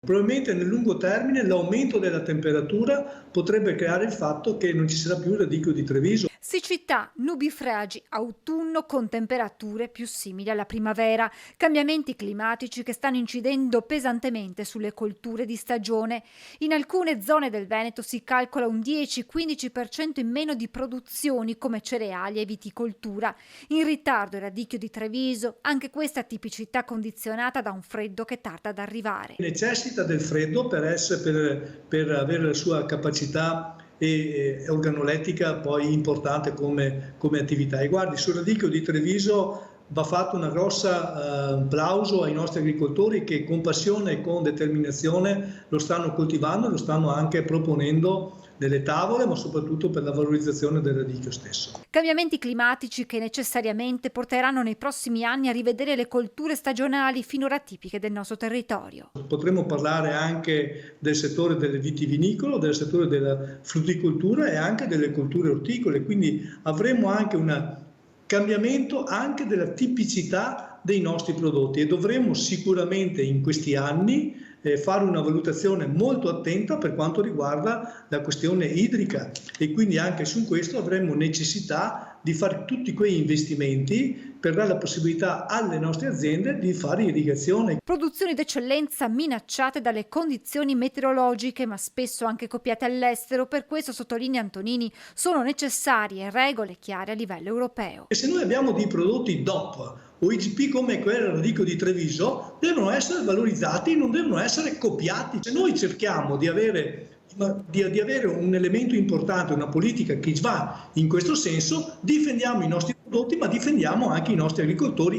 Probabilmente nel lungo termine l'aumento della temperatura potrebbe creare il fatto che non ci sarà più il radicchio di Treviso. Siccità, nubifragi, autunno con temperature più simili alla primavera, cambiamenti climatici che stanno incidendo pesantemente sulle colture di stagione. In alcune zone del Veneto si calcola un 10-15% in meno di produzioni come cereali e viticoltura. In ritardo il radicchio di Treviso, anche questa tipicità condizionata da un freddo che tarda ad arrivare. Necessita del freddo per avere la sua capacità e organolettica poi importante come attività. E guardi, sul radicchio di Treviso va fatto una grossa plauso ai nostri agricoltori che con passione e con determinazione lo stanno coltivando e lo stanno anche proponendo nelle tavole, ma soprattutto per la valorizzazione del radicchio stesso. Cambiamenti climatici che necessariamente porteranno nei prossimi anni a rivedere le colture stagionali finora tipiche del nostro territorio. Potremmo parlare anche del settore del vitivinicolo, del settore della frutticoltura e anche delle colture orticole, quindi avremo anche un cambiamento anche della tipicità dei nostri prodotti e dovremo sicuramente in questi anni fare una valutazione molto attenta per quanto riguarda la questione idrica e quindi anche su questo avremo necessità di fare tutti quei investimenti per dare la possibilità alle nostre aziende di fare irrigazione. Produzioni d'eccellenza minacciate dalle condizioni meteorologiche, ma spesso anche copiate all'estero. Per questo, sottolinea Antonini, sono necessarie regole chiare a livello europeo. E se noi abbiamo dei prodotti DOP o IGP come quello radicchio di Treviso, devono essere valorizzati, non devono essere copiati. Se noi cerchiamo di avere un elemento importante, una politica che va in questo senso, difendiamo i nostri prodotti, ma difendiamo anche i nostri agricoltori.